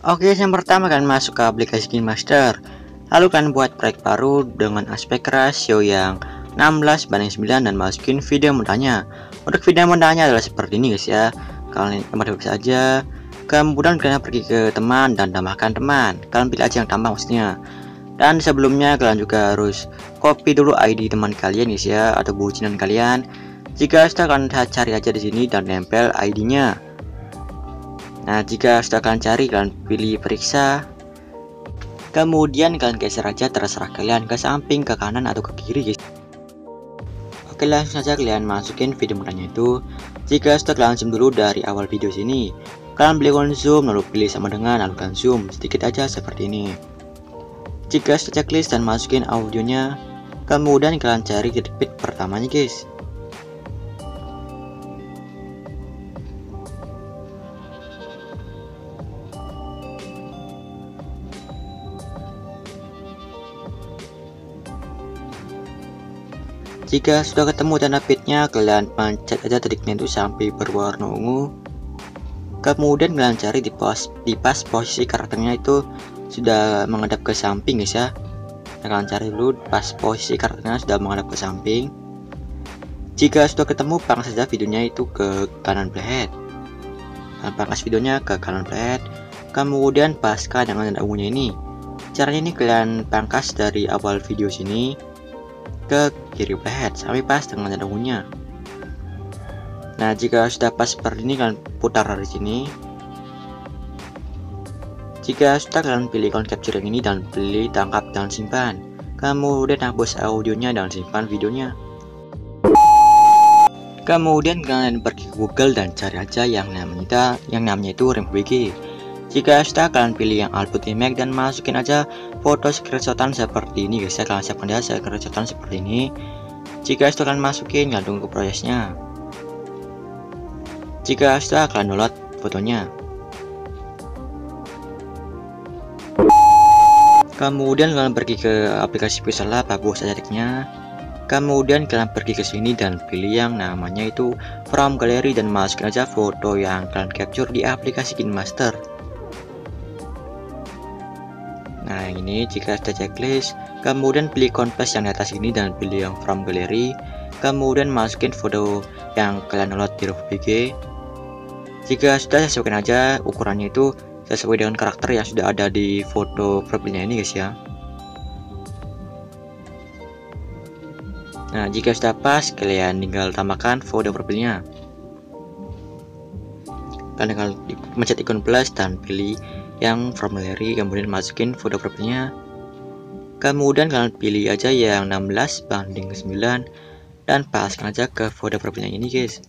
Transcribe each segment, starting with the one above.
Oke, yang pertama kalian masuk ke aplikasi KineMaster. Lalu kalian buat proyek baru dengan aspek rasio yang 16:9 dan masukin video modalnya. Untuk video modalnya adalah seperti ini guys ya. Kalian tambah saja. Kemudian kalian pergi ke teman dan tambahkan teman. Kalian pilih aja yang tambah maksudnya. Dan sebelumnya kalian juga harus copy dulu ID teman kalian guys ya, atau bucinan kalian. Jika sudah, kalian cari aja di sini dan nempel ID-nya. Nah, jika sudah kalian cari, kalian pilih periksa. Kemudian kalian geser aja, terserah kalian ke samping, ke kanan atau ke kiri guys. Oke, langsung saja kalian masukin video modalnya itu. Jika sudah, kalian zoom dulu dari awal video sini. Kalian pilih zoom, lalu pilih sama dengan, lalu kalian zoom sedikit aja seperti ini. Jika sudah checklist dan masukin audionya, kemudian kalian cari bit pertamanya guys. Jika sudah ketemu tanda bitnya, kalian pencet aja titiknya itu sampai berwarna ungu. Kemudian kalian cari di pas posisi karakternya itu sudah menghadap ke samping guys ya. Nah, kalian cari dulu pas posisi karakternya sudah menghadap ke samping. Jika sudah ketemu, pangkas saja videonya itu ke kanan playhead. Nah, pangkas videonya ke kanan playhead. Kemudian paskan dengan tanda ungunya ini. Caranya ini kalian pangkas dari awal video sini ke kiri playhead sampai pas dengan tanda ungunya. Nah, jika sudah pas seperti ini, kalian putar dari sini. Jika sudah, kalian pilih icon capture yang ini dan pilih tangkap dan simpan. Kemudian hapus audionya dan simpan videonya. Kemudian kalian pergi ke Google dan cari aja yang namanya itu RemBG. Jika sudah, kalian pilih yang output image dan masukin aja foto screenshotan seperti ini guys ya. Kalian siapkan aja screenshotan seperti ini. Jika sudah, kalian masukin, kalian tunggu prosesnya. Jika sudah, kalian download fotonya. Kemudian kalian pergi ke aplikasi Pixellab, bagus aja tiknya. Kemudian kalian pergi ke sini dan pilih yang namanya itu From Gallery dan masukin aja foto yang kalian capture di aplikasi KineMaster. Nah, ini jika sudah checklist, kemudian pilih converse yang di atas ini dan pilih yang From Gallery. Kemudian masukin foto yang kalian download di RemBG. Jika sudah, sesuaikan aja ukurannya itu sesuai dengan karakter yang sudah ada di foto profilnya ini guys ya. Nah, jika sudah pas, kalian tinggal tambahkan foto profilnya. Kalian tinggal mencet ikon plus dan pilih yang From Gallery, kemudian masukin foto profilnya. Kemudian kalian pilih aja yang 16:9 dan paskan aja ke foto profilnya ini guys.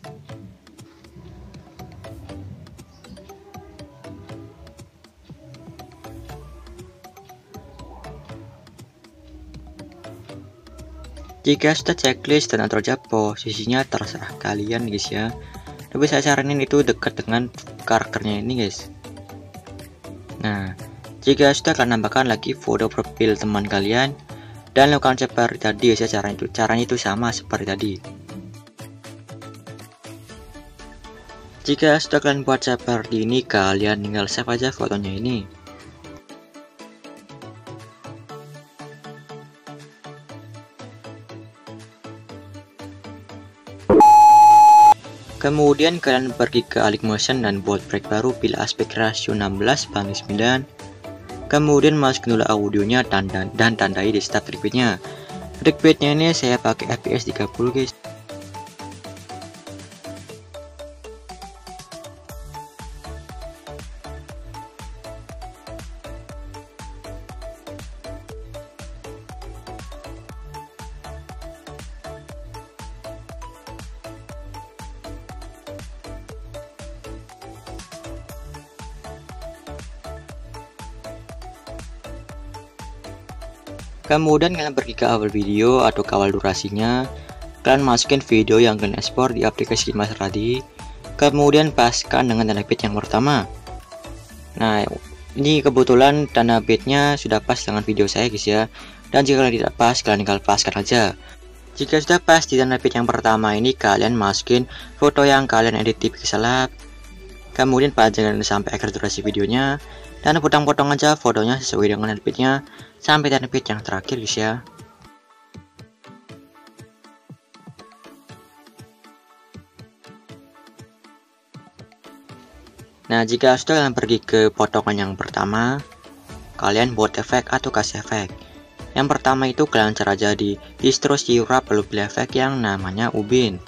Jika sudah checklist dan atur aja posisinya, terserah kalian guys ya. Tapi saya saranin itu dekat dengan karakternya ini guys. Nah, jika sudah, kalian tambahkan lagi foto profil teman kalian dan lakukan seperti tadi guys ya. Caranya itu sama seperti tadi. Jika sudah kalian buat seperti ini, kalian tinggal save aja fotonya ini. Kemudian kalian pergi ke Alik Motion dan buat proyek baru, pilih aspek rasio 16:9. Kemudian masukin dulu audionya dan tandai di start trackbitnya. Trackbitnya ini saya pakai fps 30 guys. Kemudian kalian pergi ke awal video atau ke awal durasinya. Kalian masukin video yang kalian ekspor di aplikasi KineMaster tadi. Kemudian paskan dengan tanda bit yang pertama. Nah, ini kebetulan tanda bitnya sudah pas dengan video saya guys ya. Dan jika kalian tidak pas, kalian tinggal paskan aja. Jika sudah pas di tanda bit yang pertama ini, kalian masukin foto yang kalian edit di Pixellab. Kemudian panjangkan sampai akhir durasi videonya. Dan potong-potong aja fotonya sesuai dengan heartbeatnya sampai heartbeat yang terakhir guys ya. Nah, jika sudah kalian pergi ke potongan yang pertama, kalian buat efek atau kasih efek. Yang pertama itu kalian cara jadi distro sirup lalu pilih efek yang namanya ubin.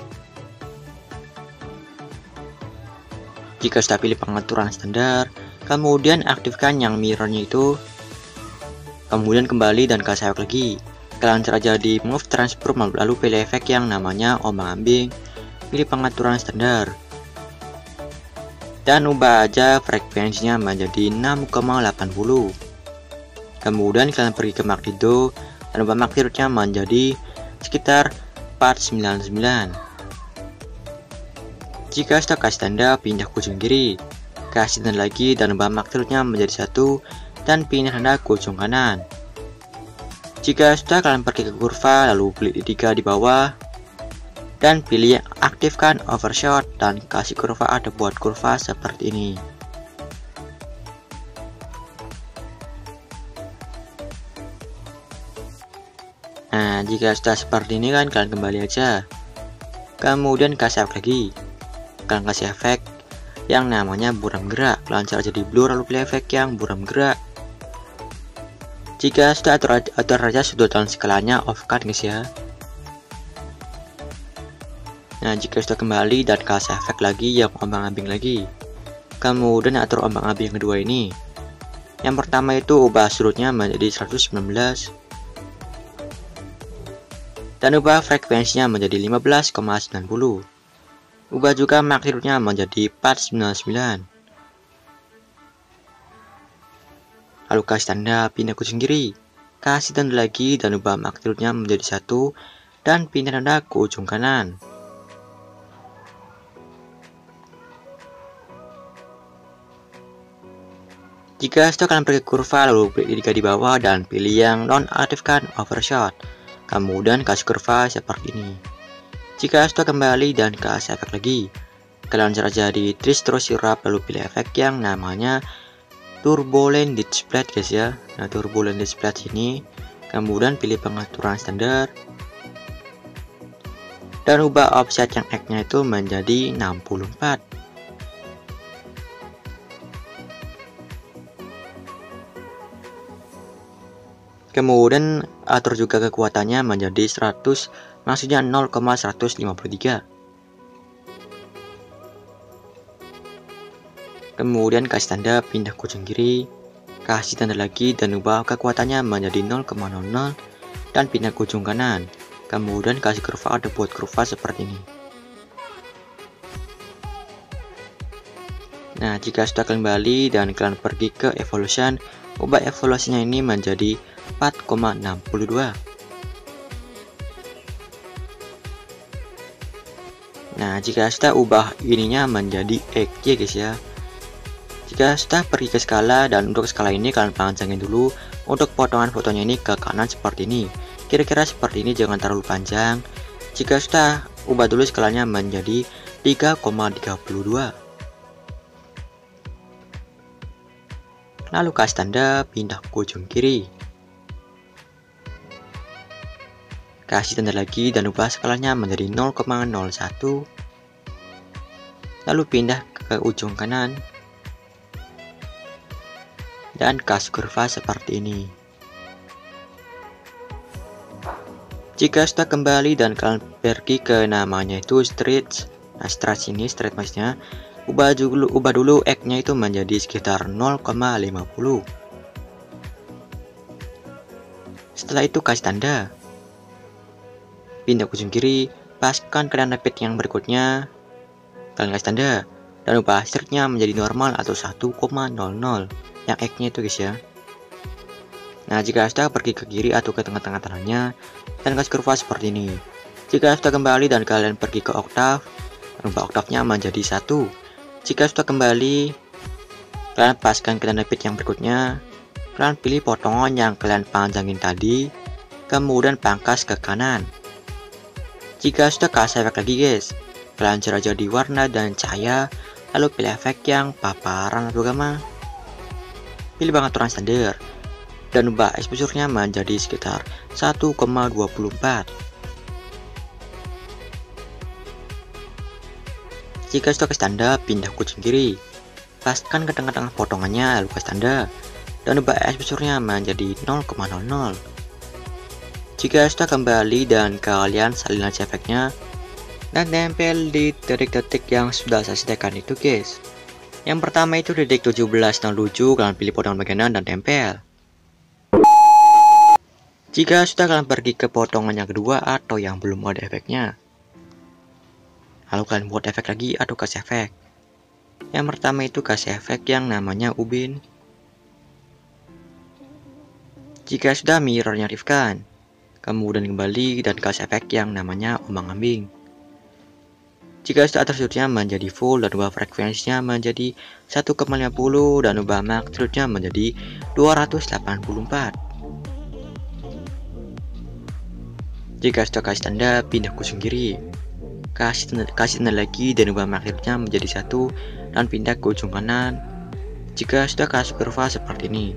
Jika sudah pilih pengaturan standar, kemudian aktifkan yang mirrornya itu, kemudian kembali dan kasih efek lagi. Kalian cara jadi move transform lalu pilih efek yang namanya ombang-ambing, pilih pengaturan standar. Dan ubah aja frekuensinya menjadi 6,80. Kemudian kalian pergi ke magnitudo dan ubah magnitudenya menjadi sekitar 499. Jika sudah kasih tanda, pindah ke ujung kiri, kasih tanda lagi dan ubah magnitudenya menjadi 1 dan pindah tanda ke ujung kanan. Jika sudah, kalian pergi ke kurva lalu pilih 3 di bawah dan pilih aktifkan overshot dan kasih kurva ada buat kurva seperti ini. Nah, jika sudah seperti ini kan kalian kembali aja, kemudian kasih efek lagi. Kalian kasih efek yang namanya buram gerak, kalian cara jadi blur lalu pilih efek yang buram gerak. Jika sudah, atur aja sudut dan skalanya off kan guys ya. Nah, jika sudah kembali dan kasih efek lagi yang ombang-ambing lagi, kemudian atur ombang-ambing yang kedua ini. Yang pertama itu ubah sudutnya menjadi 119 dan ubah frekuensinya menjadi 15,90. Ubah juga magnitudenya menjadi 499. Lalu kasih tanda pindah ke ujung kiri, kasih tanda lagi dan ubah magnitudenya menjadi 1 dan pindah tanda ke ujung kanan. Jika sudah, kalian pergi kurva lalu pilih 3 di bawah dan pilih yang nonaktifkan overshot, kemudian kasih kurva seperti ini. Jika sudah, kembali dan kasih efek lagi, kalian cara jadi distro sirup lalu pilih efek yang namanya turbulent display guys ya. Nah, turbulent display ini, kemudian pilih pengaturan standar dan ubah offset yang X-nya itu menjadi 64. Kemudian atur juga kekuatannya menjadi 100, maksudnya 0,153. Kemudian kasih tanda pindah ke ujung kiri, kasih tanda lagi dan ubah kekuatannya menjadi 0,00 dan pindah ke ujung kanan. Kemudian kasih kurva ada buat kurva seperti ini. Nah, jika sudah kembali dan kalian pergi ke evolution, ubah evolusinya ini menjadi 4,62. Nah, jika sudah, ubah ininya menjadi XY guys ya. Jika sudah, pergi ke skala dan untuk skala ini kalian panjangin dulu untuk potongan fotonya ini ke kanan seperti ini. Kira-kira seperti ini, jangan terlalu panjang. Jika sudah, ubah dulu skalanya menjadi 3,32. Lalu kasih tanda pindah ke ujung kiri, kasih tanda lagi dan ubah skalanya menjadi 0,01, lalu pindah ke ujung kanan dan kasih kurva seperti ini. Jika sudah, kembali dan kalian pergi ke namanya itu stretch. Nah, stretch ini, stretch maksudnya ubah dulu X-nya itu menjadi sekitar 0,50. Setelah itu kasih tanda, pindah ke ujung kiri, paskan ke repeat yang berikutnya, kalian kasih tanda dan ubah stretch-nya menjadi normal atau 1,00 yang X-nya itu guys ya. Nah, jika sudah, pergi ke kiri atau ke tengah-tengah tangannya dan kasih kurva seperti ini. Jika sudah, kembali dan kalian pergi ke oktav, ubah oktavnya menjadi 1. Jika sudah, kembali, kalian paskan ke repeat yang berikutnya, kalian pilih potongan yang kalian panjangin tadi, kemudian pangkas ke kanan. Jika sudah, kasih efek lagi guys, kalian cara jadi warna dan cahaya, lalu pilih efek yang paparan atau gamma. pilih pengaturan standar dan ubah exposure-nya menjadi sekitar 1,24. Jika sudah ke tanda, pindah ke ujung kiri, paskan ke tengah-tengah potongannya lalu ke tanda dan ubah exposure-nya menjadi 0,00. Jika sudah kembali dan kalian salin aja efeknya dan tempel di titik-titik yang sudah saya sediakan itu guys. Yang pertama itu di detik 1707, kalian pilih potongan bagian dan tempel. Jika sudah, kalian pergi ke potongan yang kedua atau yang belum ada efeknya, lalu kalian buat efek lagi atau kasih efek. Yang pertama itu kasih efek yang namanya ubin. Jika sudah, mirrornya aktifkan, kemudian kembali dan kasih efek yang namanya ombang-ambing. Jika sudah, atributnya menjadi full dan ubah frekuensinya menjadi 1,50 dan ubah magnitude-nya menjadi 284. Jika sudah kasih tanda, pindah ke ujung kiri, kasih tanda lagi dan ubah magnitude-nya menjadi 1 dan pindah ke ujung kanan. Jika sudah, kasih kurva seperti ini,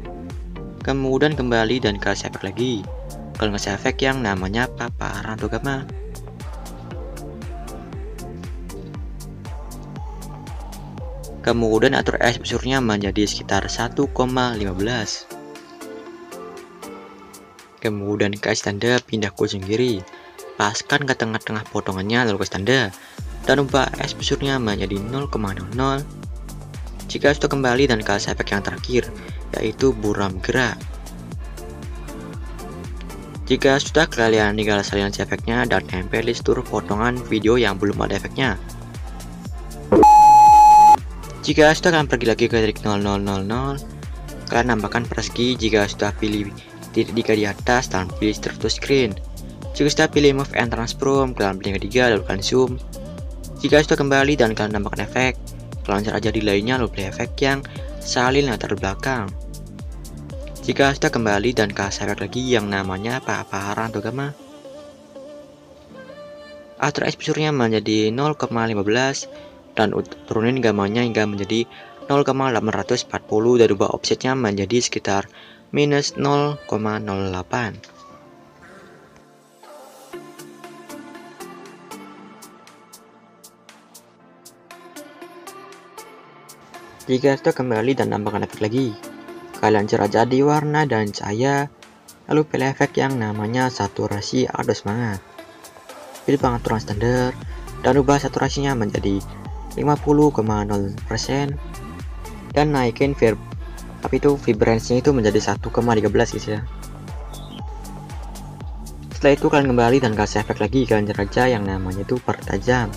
kemudian kembali dan kasih efek lagi. Kalau kasih efek yang namanya paparan atau gamma. Kemudian atur exposure-nya menjadi sekitar 1,15. Kemudian kasih tanda, pindah ke ujung kiri, paskan ke tengah-tengah potongannya lalu kasih tanda dan ubah exposure-nya menjadi 0,00. Jika sudah, kembali dan kasih efek yang terakhir, yaitu buram gerak. Jika sudah, kalian tinggal salin efeknya dan tempel di seluruh potongan video yang belum ada efeknya. Jika sudah, kalian pergi lagi ke titik 0000, kalian nambahkan persegi. Jika sudah, pilih titik 3 di atas dan pilih strip to screen. Jika sudah, pilih move and transform, kalian pilih ketiga lalu kalian zoom. Jika sudah, kembali dan kalian nambahkan efek, kalian cari aja di lainnya lalu pilih efek yang salin latar belakang. Jika sudah, kembali dan kasih efek lagi yang namanya paparan atau gamma. Atur exposure-nya menjadi 0,15 dan turunin gamanya hingga menjadi 0,840 dan ubah offsetnya menjadi sekitar minus 0,08. Jika sudah, kembali dan tambahkan efek lagi, kalian cari aja di warna dan cahaya lalu pilih efek yang namanya saturasi atau semangat. Pilih pengaturan standar dan ubah saturasinya menjadi 50,0% dan naikin vibransinya itu menjadi 1,13 guys ya. Setelah itu kalian kembali dan kasih efek lagi, kalian cari aja yang namanya itu pertajam.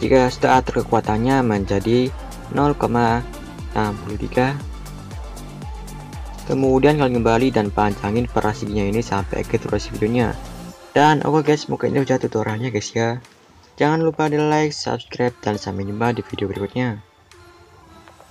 Jika sudah, atur kekuatannya menjadi 0,63. Kemudian kalian kembali dan panjangin persegnya ini sampai ke durasi videonya. Dan oke guys, semoga ini udah tutorialnya guys ya. Jangan lupa di like, subscribe, dan sampai jumpa di video berikutnya.